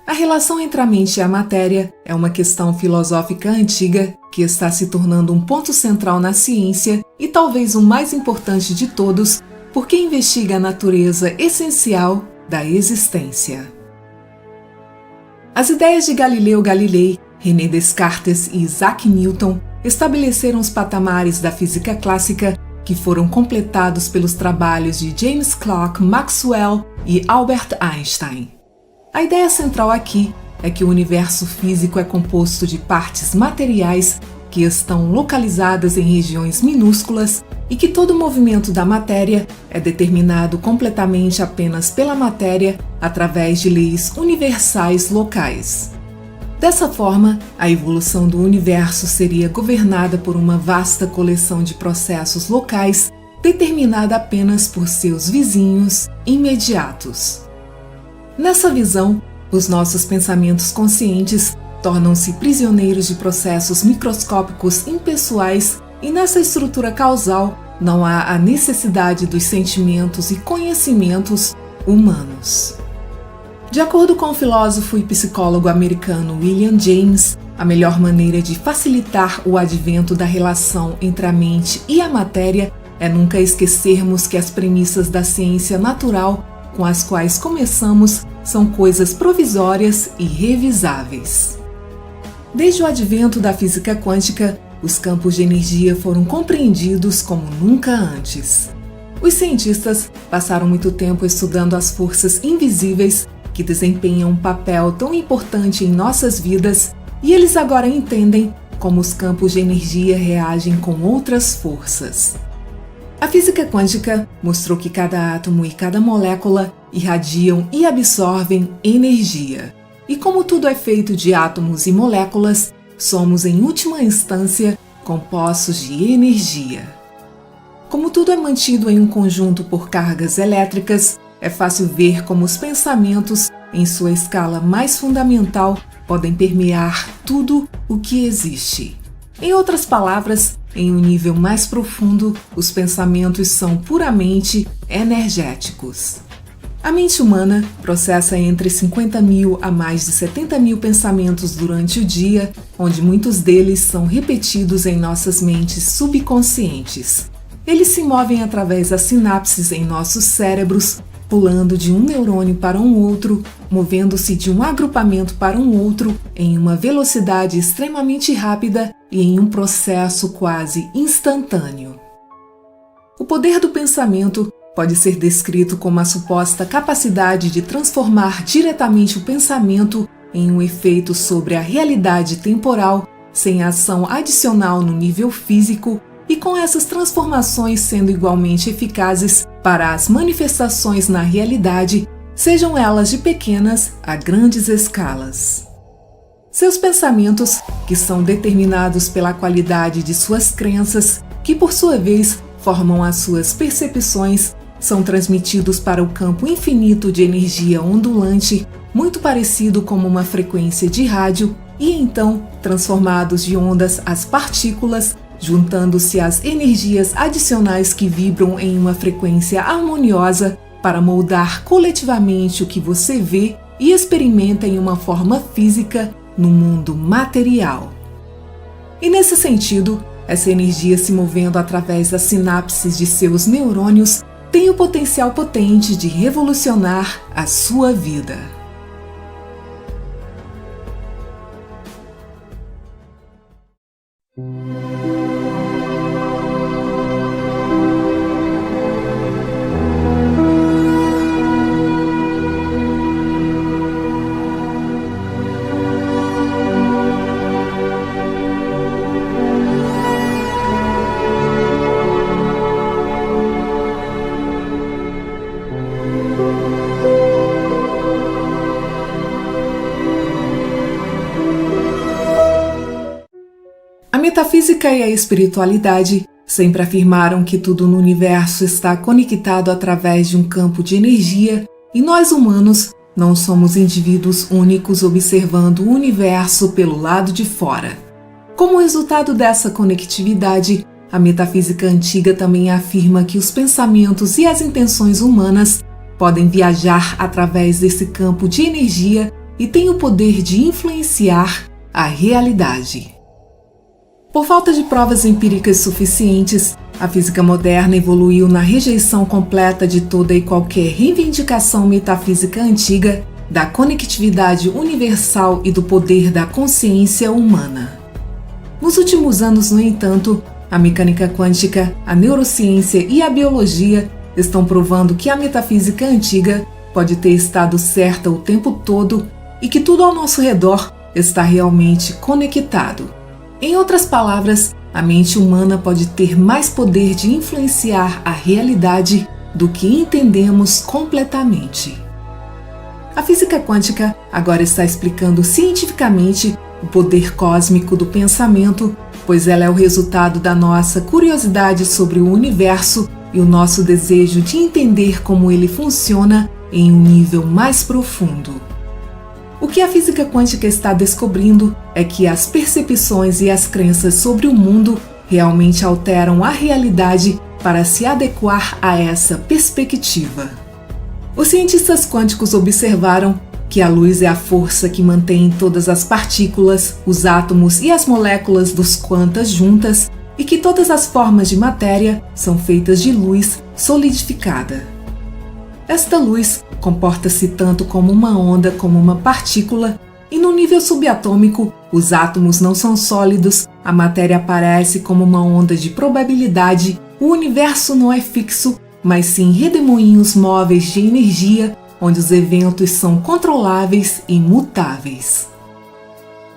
A relação entre a mente e a matéria é uma questão filosófica antiga que está se tornando um ponto central na ciência e talvez o mais importante de todos, porque investiga a natureza essencial da existência. As ideias de Galileu Galilei, René Descartes e Isaac Newton estabeleceram os patamares da física clássica que foram completados pelos trabalhos de James Clerk Maxwell e Albert Einstein. A ideia central aqui é que o universo físico é composto de partes materiais que estão localizadas em regiões minúsculas e que todo o movimento da matéria é determinado completamente apenas pela matéria através de leis universais locais. Dessa forma, a evolução do universo seria governada por uma vasta coleção de processos locais determinada apenas por seus vizinhos imediatos. Nessa visão, os nossos pensamentos conscientes tornam-se prisioneiros de processos microscópicos impessoais e nessa estrutura causal não há a necessidade dos sentimentos e conhecimentos humanos. De acordo com o filósofo e psicólogo americano William James, a melhor maneira de facilitar o advento da relação entre a mente e a matéria é nunca esquecermos que as premissas da ciência natural com as quais começamos são coisas provisórias e revisáveis. Desde o advento da física quântica, os campos de energia foram compreendidos como nunca antes. Os cientistas passaram muito tempo estudando as forças invisíveis que desempenham um papel tão importante em nossas vidas e eles agora entendem como os campos de energia reagem com outras forças. A física quântica mostrou que cada átomo e cada molécula irradiam e absorvem energia. E como tudo é feito de átomos e moléculas, somos, em última instância, compostos de energia. Como tudo é mantido em um conjunto por cargas elétricas, é fácil ver como os pensamentos, em sua escala mais fundamental, podem permear tudo o que existe. Em outras palavras, em um nível mais profundo, os pensamentos são puramente energéticos. A mente humana processa entre 50.000 a mais de 70.000 pensamentos durante o dia, onde muitos deles são repetidos em nossas mentes subconscientes. Eles se movem através das sinapses em nossos cérebros, pulando de um neurônio para um outro, movendo-se de um agrupamento para um outro em uma velocidade extremamente rápida e em um processo quase instantâneo. O poder do pensamento pode ser descrito como a suposta capacidade de transformar diretamente o pensamento em um efeito sobre a realidade temporal, sem ação adicional no nível físico, e com essas transformações sendo igualmente eficazes para as manifestações na realidade, sejam elas de pequenas a grandes escalas. Seus pensamentos, que são determinados pela qualidade de suas crenças, que por sua vez formam as suas percepções, são transmitidos para o campo infinito de energia ondulante, muito parecido com uma frequência de rádio, e então transformados de ondas às partículas, juntando-se às energias adicionais que vibram em uma frequência harmoniosa para moldar coletivamente o que você vê e experimenta em uma forma física no mundo material. E nesse sentido, essa energia se movendo através das sinapses de seus neurônios tem o potencial potente de revolucionar a sua vida. A metafísica e a espiritualidade sempre afirmaram que tudo no universo está conectado através de um campo de energia e nós humanos não somos indivíduos únicos observando o universo pelo lado de fora. Como resultado dessa conectividade, a metafísica antiga também afirma que os pensamentos e as intenções humanas podem viajar através desse campo de energia e tem o poder de influenciar a realidade. Por falta de provas empíricas suficientes, a física moderna evoluiu na rejeição completa de toda e qualquer reivindicação metafísica antiga da conectividade universal e do poder da consciência humana. Nos últimos anos, no entanto, a mecânica quântica, a neurociência e a biologia estão provando que a metafísica antiga pode ter estado certa o tempo todo e que tudo ao nosso redor está realmente conectado. Em outras palavras, a mente humana pode ter mais poder de influenciar a realidade do que entendemos completamente. A física quântica agora está explicando cientificamente o poder cósmico do pensamento, pois ela é o resultado da nossa curiosidade sobre o universo e o nosso desejo de entender como ele funciona em um nível mais profundo. O que a física quântica está descobrindo é que as percepções e as crenças sobre o mundo realmente alteram a realidade para se adequar a essa perspectiva. Os cientistas quânticos observaram que a luz é a força que mantém todas as partículas, os átomos e as moléculas dos quantas juntas e que todas as formas de matéria são feitas de luz solidificada. Esta luz comporta-se tanto como uma onda como uma partícula, e no nível subatômico, os átomos não são sólidos, a matéria aparece como uma onda de probabilidade, o universo não é fixo, mas sim redemoinhos móveis de energia, onde os eventos são controláveis e mutáveis.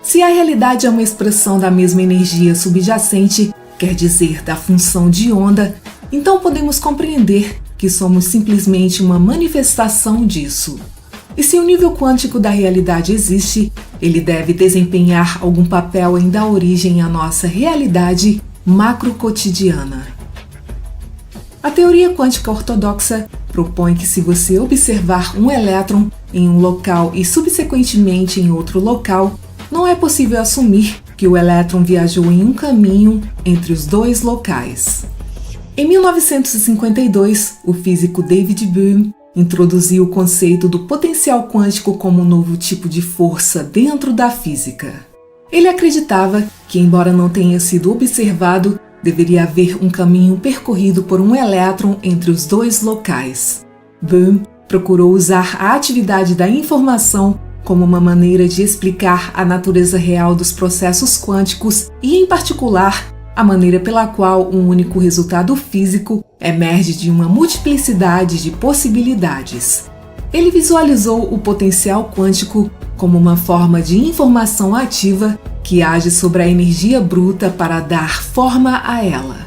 Se a realidade é uma expressão da mesma energia subjacente, quer dizer, da função de onda, então podemos compreender que somos simplesmente uma manifestação disso. E se o nível quântico da realidade existe, ele deve desempenhar algum papel em dar origem à nossa realidade macrocotidiana. A teoria quântica ortodoxa propõe que se você observar um elétron em um local e subsequentemente em outro local, não é possível assumir que o elétron viajou em um caminho entre os dois locais. Em 1952, o físico David Bohm introduziu o conceito do potencial quântico como um novo tipo de força dentro da física. Ele acreditava que, embora não tenha sido observado, deveria haver um caminho percorrido por um elétron entre os dois locais. Bohm procurou usar a atividade da informação como uma maneira de explicar a natureza real dos processos quânticos e, em particular, a maneira pela qual um único resultado físico emerge de uma multiplicidade de possibilidades. Ele visualizou o potencial quântico como uma forma de informação ativa que age sobre a energia bruta para dar forma a ela.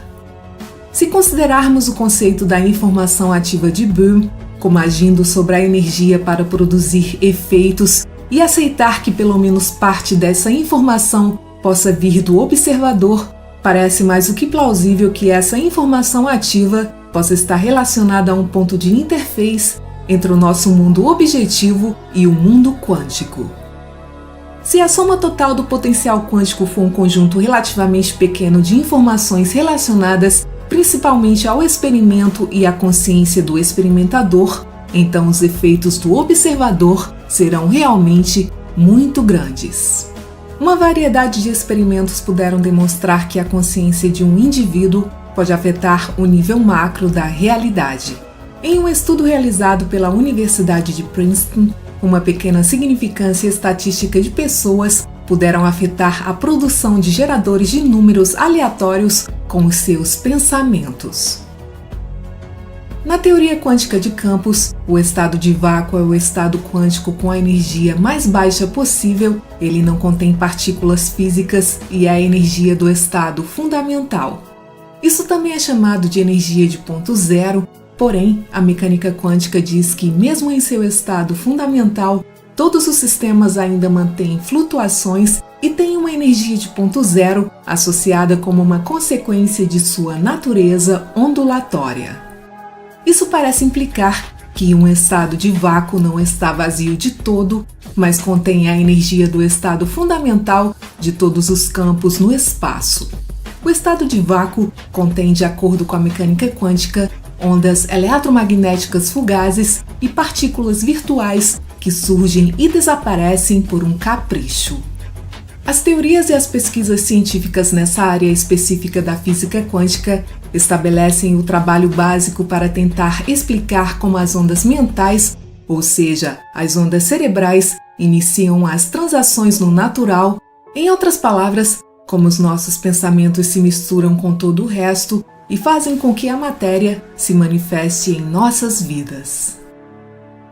Se considerarmos o conceito da informação ativa de Bohm como agindo sobre a energia para produzir efeitos e aceitar que pelo menos parte dessa informação possa vir do observador, parece mais do que plausível que essa informação ativa possa estar relacionada a um ponto de interface entre o nosso mundo objetivo e o mundo quântico. Se a soma total do potencial quântico for um conjunto relativamente pequeno de informações relacionadas principalmente ao experimento e à consciência do experimentador, então os efeitos do observador serão realmente muito grandes. Uma variedade de experimentos puderam demonstrar que a consciência de um indivíduo pode afetar o nível macro da realidade. Em um estudo realizado pela Universidade de Princeton, uma pequena significância estatística de pessoas puderam afetar a produção de geradores de números aleatórios com os seus pensamentos. Na teoria quântica de campos, o estado de vácuo é o estado quântico com a energia mais baixa possível, ele não contém partículas físicas e é a energia do estado fundamental. Isso também é chamado de energia de ponto zero, porém, a mecânica quântica diz que, mesmo em seu estado fundamental, todos os sistemas ainda mantêm flutuações e têm uma energia de ponto zero associada como uma consequência de sua natureza ondulatória. Isso parece implicar que um estado de vácuo não está vazio de todo, mas contém a energia do estado fundamental de todos os campos no espaço. O estado de vácuo contém, de acordo com a mecânica quântica, ondas eletromagnéticas fugazes e partículas virtuais que surgem e desaparecem por um capricho. As teorias e as pesquisas científicas nessa área específica da física quântica estabelecem o trabalho básico para tentar explicar como as ondas mentais, ou seja, as ondas cerebrais, iniciam as transações no natural, em outras palavras, como os nossos pensamentos se misturam com todo o resto e fazem com que a matéria se manifeste em nossas vidas.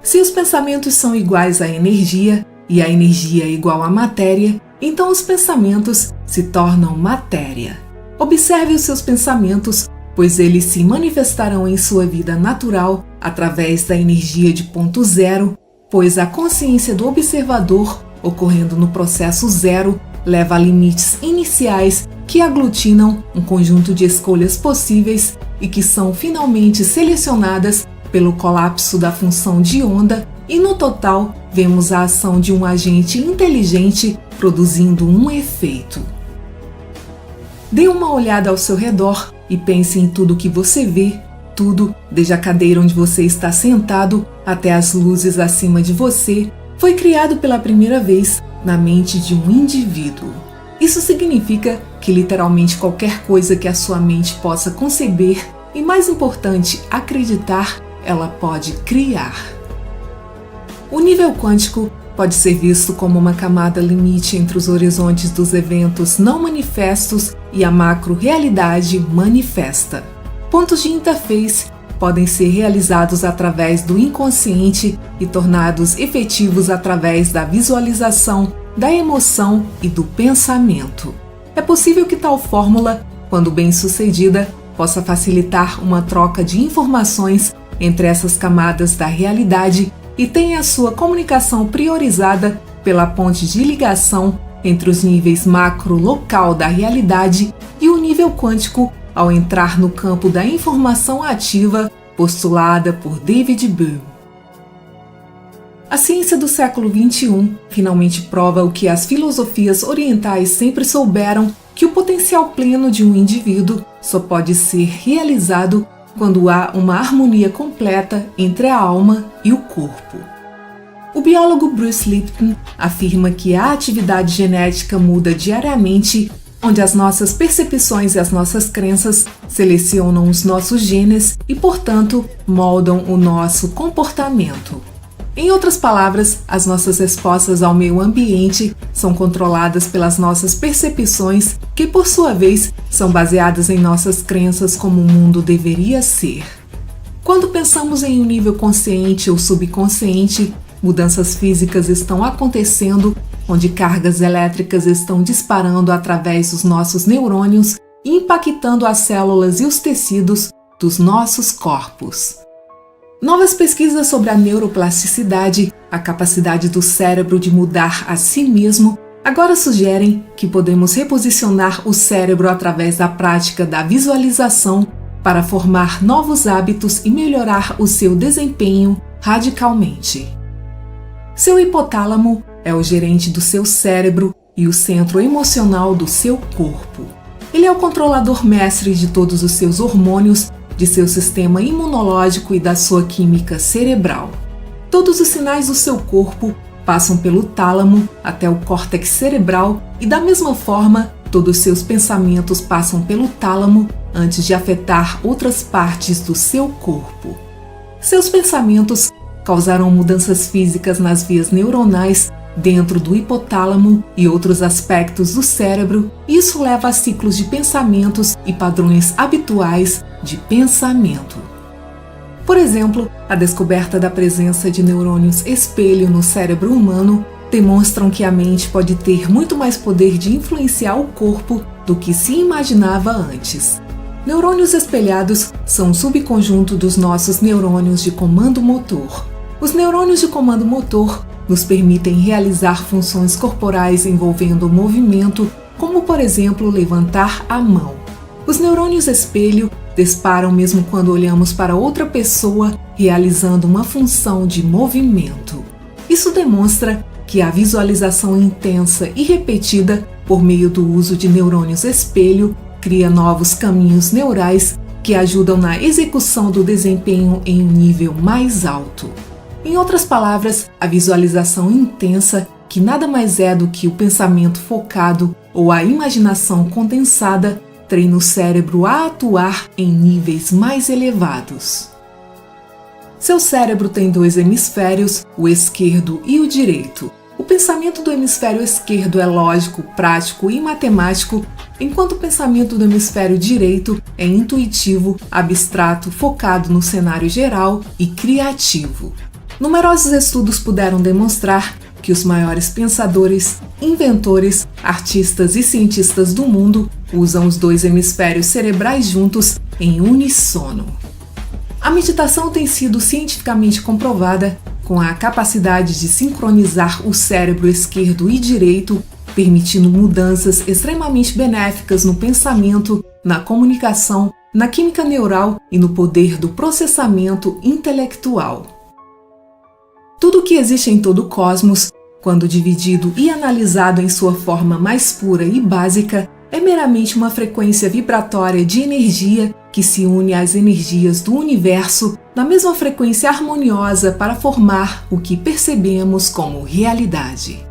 Se os pensamentos são iguais à energia e a energia é igual à matéria, então os pensamentos se tornam matéria. Observe os seus pensamentos, pois eles se manifestarão em sua vida natural através da energia de ponto zero, pois a consciência do observador, ocorrendo no processo zero, leva a limites iniciais que aglutinam um conjunto de escolhas possíveis e que são finalmente selecionadas pelo colapso da função de onda, e no total vemos a ação de um agente inteligente produzindo um efeito. Dê uma olhada ao seu redor e pense em tudo que você vê, tudo, desde a cadeira onde você está sentado até as luzes acima de você, foi criado pela primeira vez na mente de um indivíduo. Isso significa que literalmente qualquer coisa que a sua mente possa conceber e, mais importante, acreditar, ela pode criar. O nível quântico pode ser visto como uma camada limite entre os horizontes dos eventos não manifestos e a macro-realidade manifesta. Pontos de interface podem ser realizados através do inconsciente e tornados efetivos através da visualização, da emoção e do pensamento. É possível que tal fórmula, quando bem sucedida, possa facilitar uma troca de informações entre essas camadas da realidade e tenha a sua comunicação priorizada pela ponte de ligação entre os níveis macro-local da realidade e o nível quântico ao entrar no campo da informação ativa postulada por David Bohm. A ciência do século XXI finalmente prova o que as filosofias orientais sempre souberam, que o potencial pleno de um indivíduo só pode ser realizado quando há uma harmonia completa entre a alma e o corpo. O biólogo Bruce Lipton afirma que a atividade genética muda diariamente, onde as nossas percepções e as nossas crenças selecionam os nossos genes e, portanto, moldam o nosso comportamento. Em outras palavras, as nossas respostas ao meio ambiente são controladas pelas nossas percepções, que por sua vez são baseadas em nossas crenças como o mundo deveria ser. Quando pensamos em um nível consciente ou subconsciente, mudanças físicas estão acontecendo, onde cargas elétricas estão disparando através dos nossos neurônios e impactando as células e os tecidos dos nossos corpos. Novas pesquisas sobre a neuroplasticidade, a capacidade do cérebro de mudar a si mesmo, agora sugerem que podemos reposicionar o cérebro através da prática da visualização para formar novos hábitos e melhorar o seu desempenho radicalmente. Seu hipotálamo é o gerente do seu cérebro e o centro emocional do seu corpo. Ele é o controlador mestre de todos os seus hormônios, de seu sistema imunológico e da sua química cerebral. Todos os sinais do seu corpo passam pelo tálamo até o córtex cerebral e, da mesma forma, todos os seus pensamentos passam pelo tálamo antes de afetar outras partes do seu corpo. Seus pensamentos causarão mudanças físicas nas vias neuronais dentro do hipotálamo e outros aspectos do cérebro, e isso leva a ciclos de pensamentos e padrões habituais de pensamento. Por exemplo, a descoberta da presença de neurônios espelho no cérebro humano demonstram que a mente pode ter muito mais poder de influenciar o corpo do que se imaginava antes. Neurônios espelhados são um subconjunto dos nossos neurônios de comando motor. Os neurônios de comando motor nos permitem realizar funções corporais envolvendo movimento, como, por exemplo, levantar a mão. Os neurônios espelho disparam mesmo quando olhamos para outra pessoa realizando uma função de movimento. Isso demonstra que a visualização intensa e repetida por meio do uso de neurônios espelho cria novos caminhos neurais que ajudam na execução do desempenho em um nível mais alto. Em outras palavras, a visualização intensa, que nada mais é do que o pensamento focado ou a imaginação condensada, treina o cérebro a atuar em níveis mais elevados. Seu cérebro tem 2 hemisférios, o esquerdo e o direito. O pensamento do hemisfério esquerdo é lógico, prático e matemático, enquanto o pensamento do hemisfério direito é intuitivo, abstrato, focado no cenário geral e criativo. Numerosos estudos puderam demonstrar que os maiores pensadores, inventores, artistas e cientistas do mundo usam os 2 hemisférios cerebrais juntos em uníssono. A meditação tem sido cientificamente comprovada com a capacidade de sincronizar o cérebro esquerdo e direito, permitindo mudanças extremamente benéficas no pensamento, na comunicação, na química neural e no poder do processamento intelectual. Tudo o que existe em todo o cosmos, quando dividido e analisado em sua forma mais pura e básica, é meramente uma frequência vibratória de energia que se une às energias do universo na mesma frequência harmoniosa para formar o que percebemos como realidade.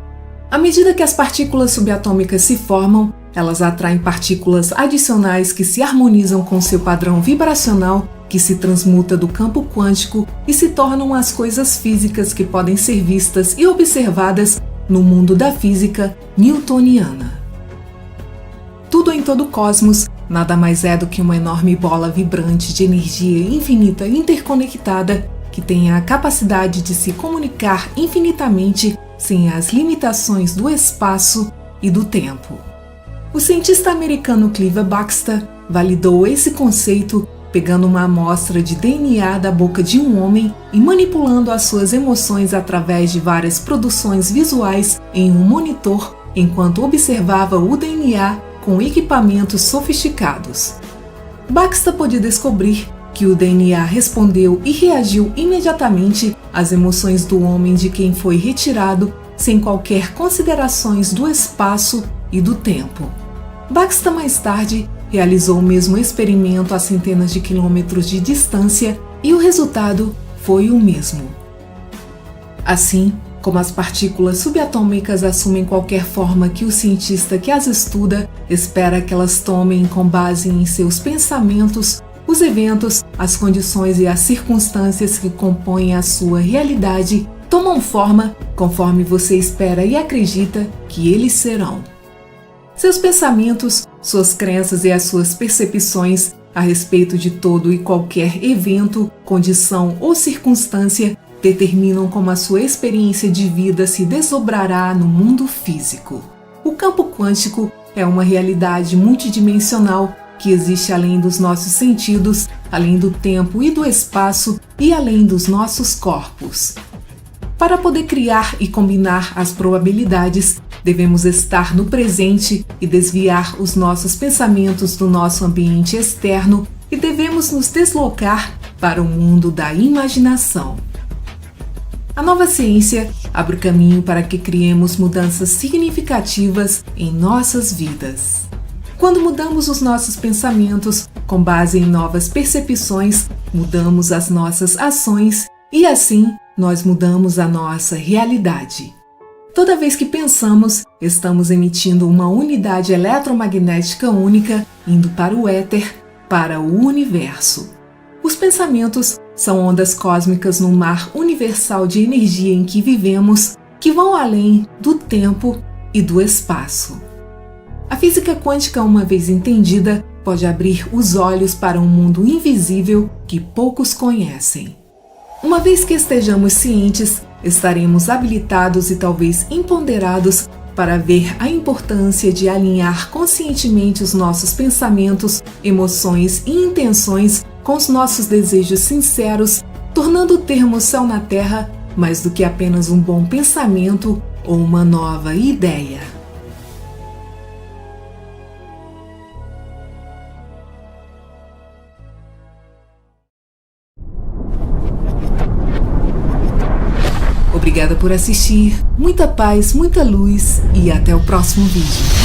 À medida que as partículas subatômicas se formam, elas atraem partículas adicionais que se harmonizam com seu padrão vibracional, que se transmuta do campo quântico e se tornam as coisas físicas que podem ser vistas e observadas no mundo da física newtoniana. Tudo em todo o cosmos nada mais é do que uma enorme bola vibrante de energia infinita interconectada que tem a capacidade de se comunicar infinitamente sem as limitações do espaço e do tempo. O cientista americano Clive Baxter validou esse conceito pegando uma amostra de DNA da boca de um homem e manipulando as suas emoções através de várias produções visuais em um monitor enquanto observava o DNA com equipamentos sofisticados. Baxter pôde descobrir que o DNA respondeu e reagiu imediatamente às emoções do homem de quem foi retirado, sem qualquer considerações do espaço e do tempo. Baxter mais tarde realizou o mesmo experimento a centenas de quilômetros de distância e o resultado foi o mesmo. Assim, como as partículas subatômicas assumem qualquer forma que o cientista que as estuda espera que elas tomem com base em seus pensamentos, os eventos, as condições e as circunstâncias que compõem a sua realidade tomam forma conforme você espera e acredita que eles serão. Seus pensamentos, suas crenças e as suas percepções a respeito de todo e qualquer evento, condição ou circunstância determinam como a sua experiência de vida se desdobrará no mundo físico. O campo quântico é uma realidade multidimensional que existe além dos nossos sentidos, além do tempo e do espaço e além dos nossos corpos. Para poder criar e combinar as probabilidades, devemos estar no presente e desviar os nossos pensamentos do nosso ambiente externo e devemos nos deslocar para o mundo da imaginação. A nova ciência abre o caminho para que criemos mudanças significativas em nossas vidas. Quando mudamos os nossos pensamentos com base em novas percepções, mudamos as nossas ações e assim nós mudamos a nossa realidade. Toda vez que pensamos, estamos emitindo uma unidade eletromagnética única indo para o éter, para o universo. Os pensamentos são ondas cósmicas no mar universal de energia em que vivemos, que vão além do tempo e do espaço. A física quântica, uma vez entendida, pode abrir os olhos para um mundo invisível que poucos conhecem. Uma vez que estejamos cientes, estaremos habilitados e talvez empoderados para ver a importância de alinhar conscientemente os nossos pensamentos, emoções e intenções com os nossos desejos sinceros, tornando o termo céu na terra mais do que apenas um bom pensamento ou uma nova ideia. Obrigada por assistir, muita paz, muita luz e até o próximo vídeo.